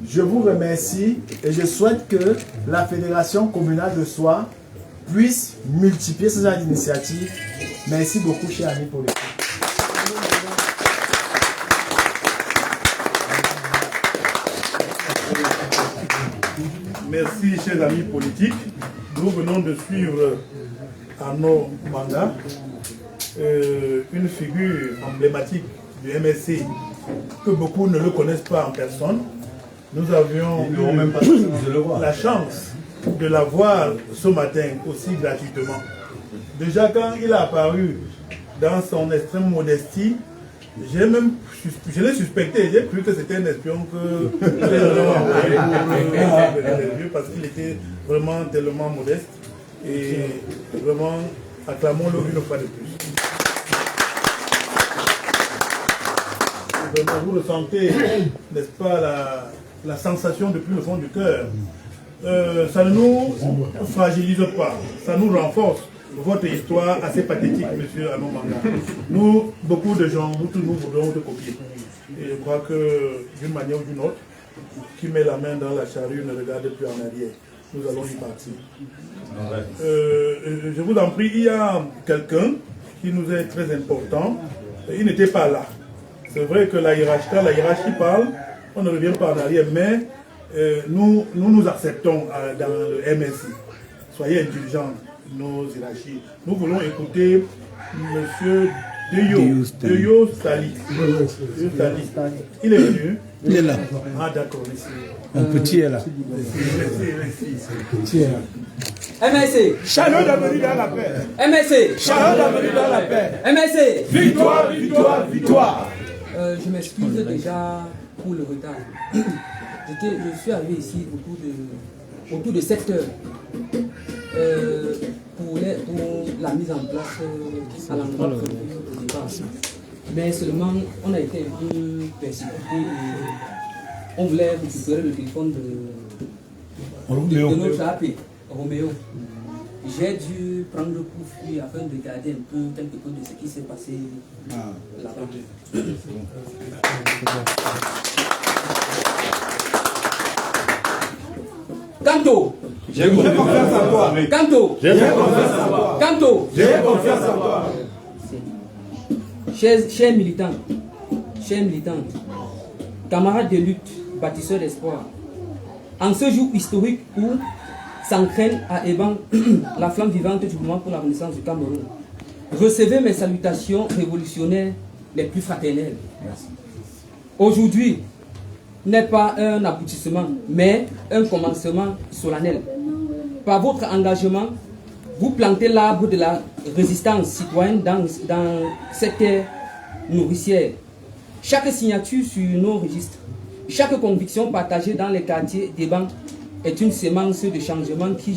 je vous remercie et je souhaite que la Fédération communale de Soie puisse multiplier ce genre d'initiatives. Merci beaucoup, chers amis politiques. Merci, chers amis politiques. Nous venons de suivre Arnaud Manga, une figure emblématique du MSC, que beaucoup ne le connaissent pas en personne. Nous avions eu la chance de la voir ce matin aussi gratuitement. Déjà quand il a apparu dans son extrême modestie, je l'ai suspecté, j'ai cru que c'était un espion que j'ai vraiment envoyé pour parce qu'il était vraiment tellement modeste et vraiment acclamons-le une fois de plus. Vraiment, vous ressentez, n'est-ce pas, la sensation depuis le fond du cœur. Ça ne nous fragilise pas, ça nous renforce. Votre histoire assez pathétique, monsieur Arnaud Manga. Nous, beaucoup de gens, nous tous nous voudrons te copier. Et je crois que d'une manière ou d'une autre, qui met la main dans la charrue ne regarde plus en arrière. Nous allons y partir. Je vous en prie, il y a quelqu'un qui nous est très important. Il n'était pas là. C'est vrai que la hiérarchie parle, on ne revient pas en arrière, mais nous acceptons dans le MSI. Soyez indulgents. Nos hiérarchies. Nous voulons écouter M. Yo Sali. Il est venu. Il est là. Ah d'accord, merci. Un petit est là. Petit est là. MSC. Charlotte a venu dans la paix. MSC. Charlotte a venu dans la paix. MSC. Victoire, victoire, victoire. Je m'excuse déjà pour le retard. Je suis arrivé ici autour de 7 heures pour la mise en place à l'endroit du départ. Mais seulement, on a été un peu persécuté et on voulait récupérer le téléphone de notre AP, Roméo. J'ai dû prendre le coup fuir afin de garder un peu quelque chose de ce qui s'est passé là-bas. Canto. J'ai confiance en toi. Canto. J'ai confiance en toi. Canto. J'ai confiance en toi. Chers militants, camarades de lutte, bâtisseurs d'espoir, en ce jour historique où s'entraîne à Eban la flamme vivante du mouvement pour la renaissance du Cameroun, recevez mes salutations révolutionnaires les plus fraternelles. Aujourd'hui n'est pas un aboutissement, mais un commencement solennel. Par votre engagement, vous plantez l'arbre de la résistance citoyenne dans cette terre nourricière. Chaque signature sur nos registres, chaque conviction partagée dans les quartiers des banques est une sémence de changement qui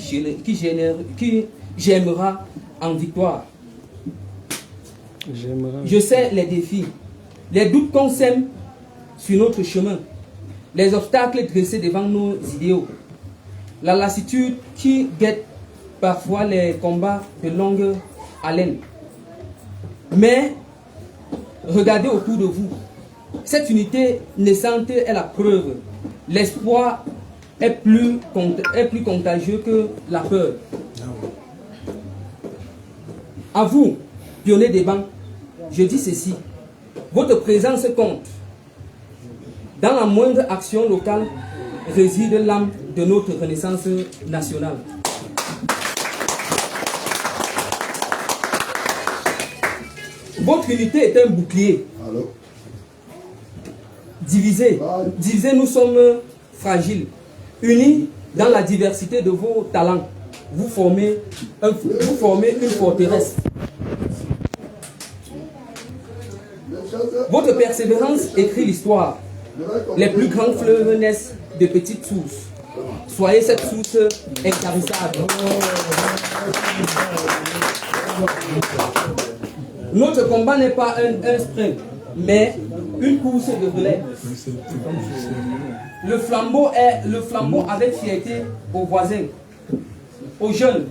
germera en victoire. Je sais les défis, les doutes qu'on sème sur notre chemin, les obstacles dressés devant nos idéaux, la lassitude qui guette parfois les combats de longue haleine. Mais regardez autour de vous. Cette unité naissante est la preuve. L'espoir est plus contagieux que la peur. À vous, pionniers des banques, je dis ceci. Votre présence compte. Dans la moindre action locale réside l'âme de notre renaissance nationale. Votre unité est un bouclier. Divisés, nous sommes fragiles. Unis dans la diversité de vos talents, vous formez une forteresse. Votre persévérance écrit l'histoire. Les plus grands fleuves naissent de petites sources. Soyez cette source intarissable. Notre combat n'est pas un sprint, mais une course de relais. Le flambeau avec fierté aux voisins, aux jeunes,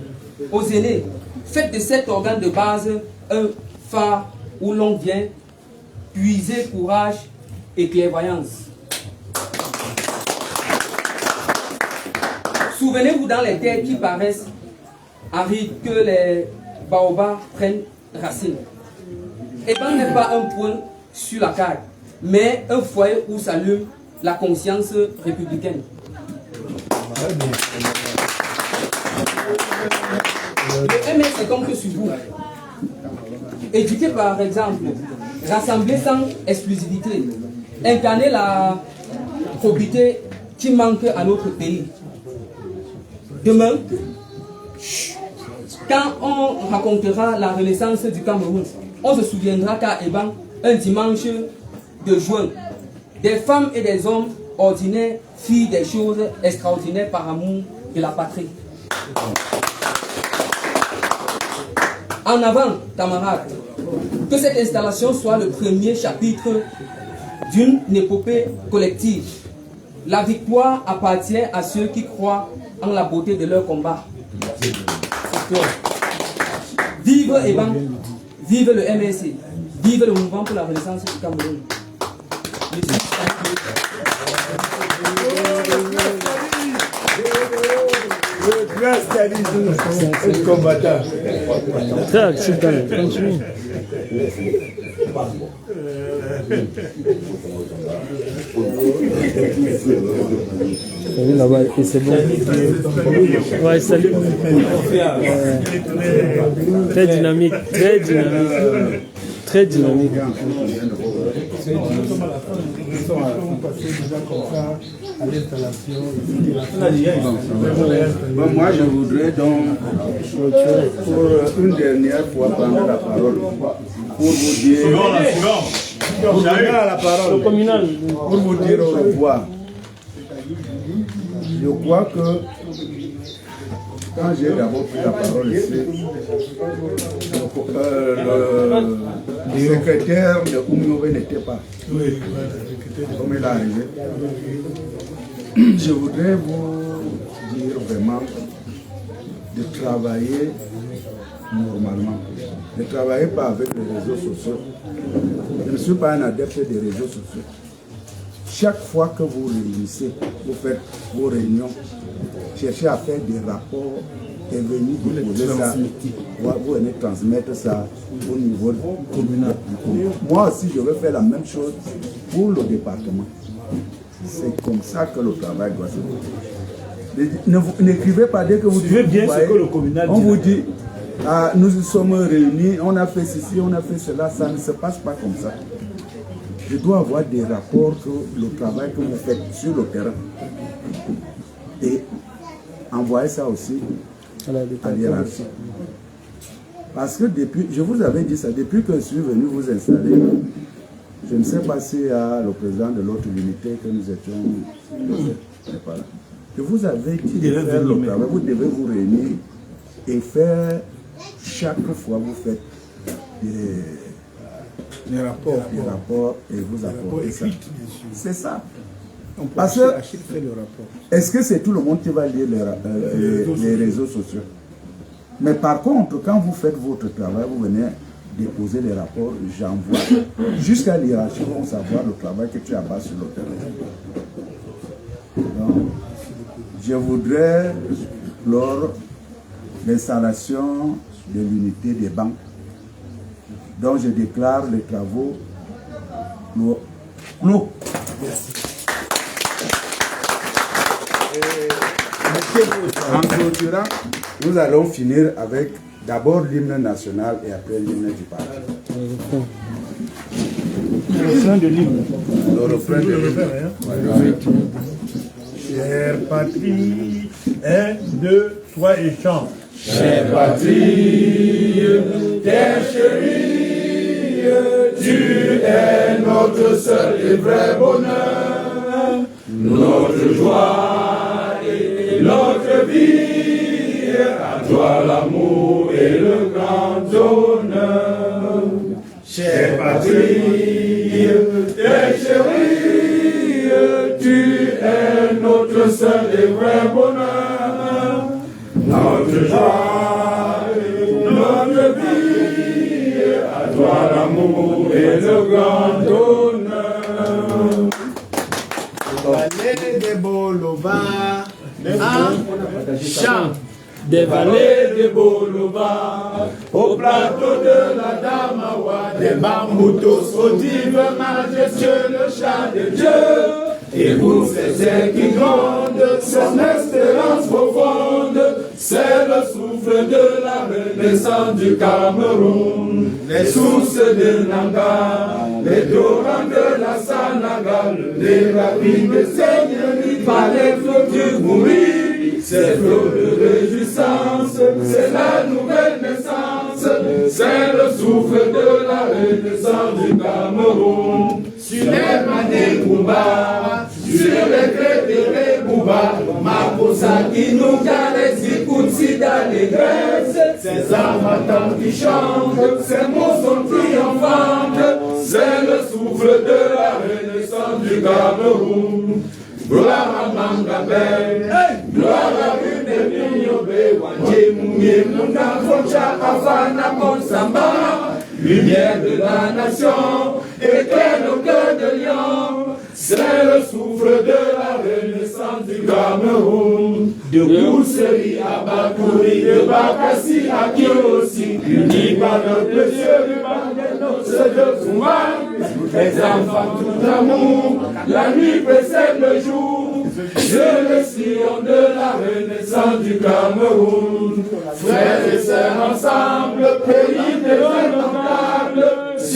aux aînés. Faites de cet organe de base un phare où l'on vient puiser courage et clairvoyance. Souvenez-vous dans les terres qui paraissent arides que les baobabs prennent racine. Eban n'est pas un point sur la carte, mais un foyer où s'allume la conscience républicaine. Le MS compte sur vous. Éduquez par exemple, rassembler sans exclusivité, incarner la probité qui manque à notre pays. Demain, quand on racontera la renaissance du Cameroun, on se souviendra qu'à Eban, un dimanche de juin, des femmes et des hommes ordinaires firent des choses extraordinaires par amour de la patrie. En avant, camarades, que cette installation soit le premier chapitre d'une épopée collective. La victoire appartient à ceux qui croient en la beauté de leur combat. Vive Eban, vive le MSC, vive le mouvement pour la renaissance du Cameroun. Le grand stadiste, combattant. Continue. Salut là-bas, et c'est bon. Ouais, salut. Très dynamique, très dynamique. Très dynamique. Nous sommes à la fin, nous sommes passés déjà comme ça à l'installation. Bon, moi, je voudrais donc, pour une dernière fois, prendre la parole pour vous dire, Le communal. pour vous dire au revoir. Je crois que quand j'ai d'abord pris la parole ici, le secrétaire de Oumyové n'était pas. Comme il est arrivé. Je voudrais vous dire vraiment de travailler normalement. Ne travaillez pas avec les réseaux sociaux. Je ne suis pas un adepte des réseaux sociaux. Chaque fois que vous réunissez, vous faites vos réunions, cherchez à faire des rapports et venir déposer ça. Vous venez transmettre ça au niveau communal. Moi aussi, je vais faire la même chose pour le département. C'est comme ça que le travail doit se faire. N'écrivez pas dès que vous dites. Bien ce que le communal on dit. vous dit, ah, nous nous sommes réunis, on a fait ceci, on a fait cela, ça ne se passe pas comme ça. Je dois avoir des rapports sur le travail que vous faites sur le terrain. Et envoyer ça aussi à l'hiérarchie. Parce que depuis, je vous avais dit ça, depuis que je suis venu vous installer, je ne sais pas s'il y a le président de l'autre unité que nous étions. Je vous avais dit de faire le travail, vous devez vous réunir et faire, chaque fois vous faites des rapports et vous apportez ça. C'est ça. Parce que, est-ce que c'est tout le monde qui va lire les réseaux sociaux? Mais par contre, quand vous faites votre travail, vous venez déposer les rapports, j'envoie jusqu'à l'hiérarchie pour savoir le travail que tu as bas sur le terrain. Donc, je voudrais, lors l'installation de l'unité des banques, dont je déclare les travaux clos. En clôturant, nous allons finir avec d'abord l'hymne national et après l'hymne du parti. Le refrain de l'hymne. Le refrain de l'hymne. Chère patrie, 1, 2, 3 et chante. Chère patrie, terre chérie, tu es notre seul et vrai bonheur, notre joie et notre vie, à toi l'amour et le grand honneur. Chère patrie, terre chérie, tu es notre seul et vrai bonheur, notre joie et notre vie, à toi l'amour et le grand honneur. Vallée de Bolova, chant. Des vallées de Bolova, au plateau de la Damawa, des bamboutos, au divin majestueux, le chat de Dieu. Et pour ces airs qui grondent, son espérance profonde, c'est le souffle de la renaissance du Cameroun. Les sources de Nanga, les torrents de la Sanaga, les ravines de Seigneurie, par les flots du Mouri. C'est flots de réjouissance, c'est la nouvelle naissance, c'est le souffle de la renaissance du Cameroun. Sur les manés Kumba, sur les crêtes de Rebouba, Maposa qui nous caresse, Koutsi d'allégresse, ces amatants qui chantent, ces mots sont triomphantes, c'est le souffle de la renaissance du Cameroun. Gloire à Mangabel, gloire à Rune Nyobe, Wanje Moumye Munda Foncha Afana Monsamba, lumière de la nation, éclaire nos cœurs de lion, c'est le souffle de la renaissance du Cameroun. De Kousserie à Bakouri, de Bakassi à Kiosi, unis par notre Dieu, par nos de Koumba, les enfants tout amour, la nuit précède le jour, c'est le sillon de la renaissance du Cameroun. Frères et sœurs ensemble, pays des innombrables,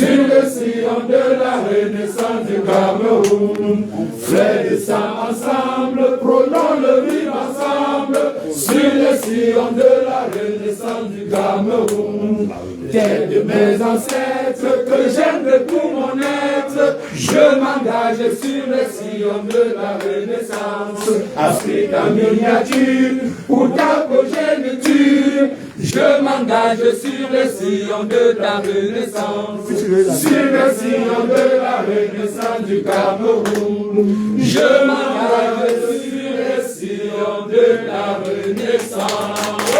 sur le sillon de la renaissance du Cameroun. Frères et sœurs ensemble, prônons le vivre ensemble, sur le sillon de la renaissance du Cameroun. Terre de mes ancêtres, que j'aime de tout mon être, je m'engage sur le sillon de la renaissance. Afrique en miniature, pour ta progéniture, je m'engage sur le sillon de ta renaissance, sur le sillon de la renaissance du Cameroun. Je m'engage sur le sillon de la renaissance.